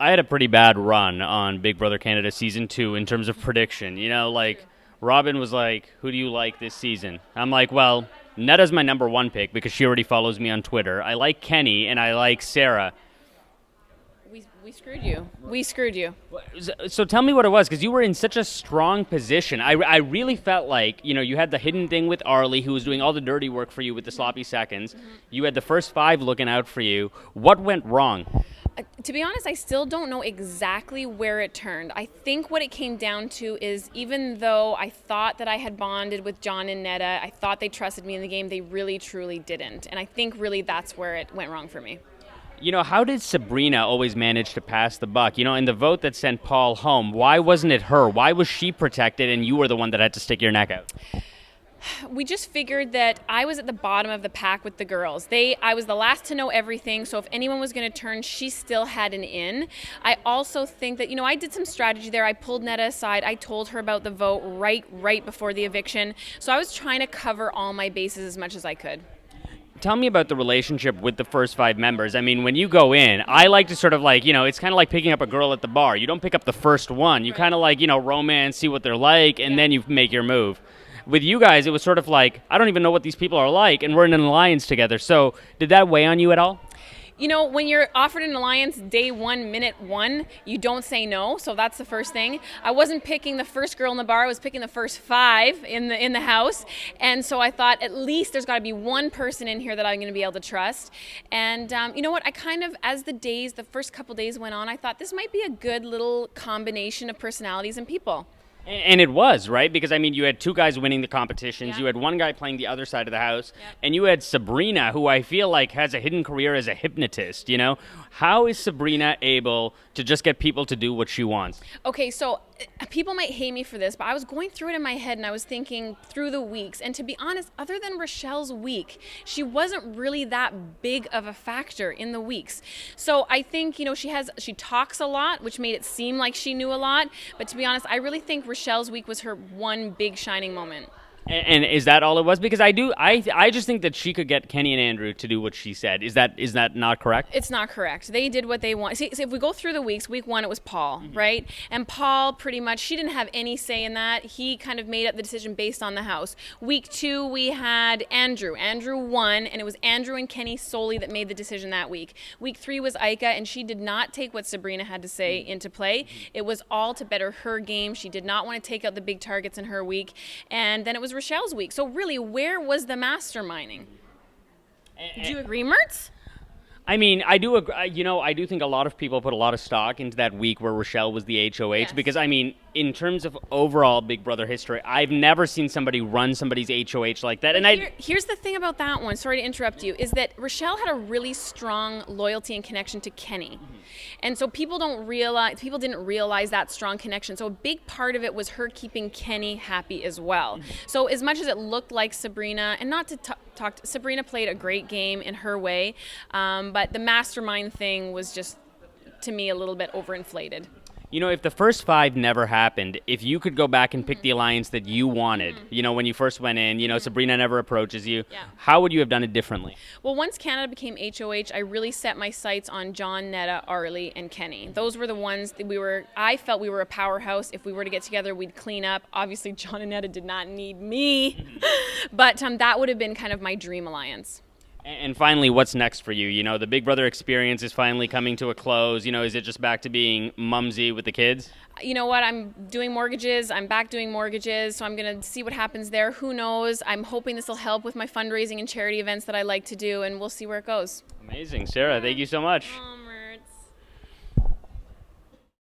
I had a pretty bad run on Big Brother Canada Season 2 in terms of prediction. Robin was like, who do you like this season? I'm like, well, Netta's my number one pick because she already follows me on Twitter. I like Kenny, and I like Sarah. We screwed you. We screwed you. So tell me what it was, because you were in such a strong position. I really felt like, you had the hidden thing with Arlie, who was doing all the dirty work for you with the sloppy seconds. Mm-hmm. You had the first 5 looking out for you. What went wrong? To be honest, I still don't know exactly where it turned. I think what it came down to is, even though I thought that I had bonded with John and Netta, I thought they trusted me in the game, they really, truly didn't. And I think really that's where it went wrong for me. How did Sabrina always manage to pass the buck? In the vote that sent Paul home, why wasn't it her? Why was she protected and you were the one that had to stick your neck out? We just figured that I was at the bottom of the pack with the girls. I was the last to know everything, so if anyone was going to turn, she still had an in. I also think that, I did some strategy there. I pulled Netta aside. I told her about the vote right before the eviction. So I was trying to cover all my bases as much as I could. Tell me about the relationship with the first 5 members. I mean, when you go in, I like to sort of it's kind of like picking up a girl at the bar. You don't pick up the first one. You kind of romance, see what they're like, and then you make your move. With you guys, it was sort of like, I don't even know what these people are like, and we're in an alliance together. So did that weigh on you at all? When you're offered an alliance day 1, minute 1, you don't say no. So that's the first thing. I wasn't picking the first girl in the bar. I was picking the first 5 in the house. And so I thought, at least there's got to be one person in here that I'm going to be able to trust. And you know what? I kind of, as the first couple days went on, I thought this might be a good little combination of personalities and people. And it was, right? Because, you had 2 guys winning the competitions. Yeah. You had 1 guy playing the other side of the house. Yeah. And you had Sabrina, who I feel like has a hidden career as a hypnotist, How is Sabrina able to just get people to do what she wants? Okay, so people might hate me for this, but I was going through it in my head and I was thinking through the weeks. And to be honest, other than Rochelle's week, she wasn't really that big of a factor in the weeks. So I think, she talks a lot, which made it seem like she knew a lot. But to be honest, I really think Rochelle's week was her one big shining moment. And is that all it was? Because I just think that she could get Kenny and Andrew to do what she said. Is that not correct? It's not correct. They did what they want. See, if we go through the weeks, week 1 it was Paul, mm-hmm. right? And Paul pretty much, she didn't have any say in that. He kind of made up the decision based on the house. Week 2 we had Andrew. Andrew won, and it was Andrew and Kenny solely that made the decision that week. Week 3 was Ika, and she did not take what Sabrina had to say into play. It was all to better her game. She did not want to take out the big targets in her week. And then it was Rochelle's week. So really, where was the masterminding? Do you agree, Murtz? I do agree. I do think a lot of people put a lot of stock into that week where Rochelle was the HOH, yes. Because, in terms of overall Big Brother history, I've never seen somebody run somebody's HOH like that. And here's the thing about that one, sorry to interrupt you, is that Rochelle had a really strong loyalty and connection to Kenny. Mm-hmm. And so people didn't realize that strong connection. So a big part of it was her keeping Kenny happy as well. Mm-hmm. So as much as it looked like Sabrina, and not to talk, Sabrina played a great game in her way, but the mastermind thing was just, to me, a little bit overinflated. If the first 5 never happened, if you could go back and pick the alliance that you wanted, when you first went in, Sabrina never approaches you, how would you have done it differently? Well, once Canada became HOH, I really set my sights on John, Netta, Arlie, and Kenny. Those were the ones that I felt we were a powerhouse. If we were to get together, we'd clean up. Obviously, John and Netta did not need me, but that would have been kind of my dream alliance. And finally, what's next for you? The Big Brother experience is finally coming to a close. Is it just back to being mumsy with the kids? You know what? I'm doing mortgages. I'm back doing mortgages, so I'm going to see what happens there. Who knows? I'm hoping this will help with my fundraising and charity events that I like to do, and we'll see where it goes. Amazing. Sarah, thank you so much.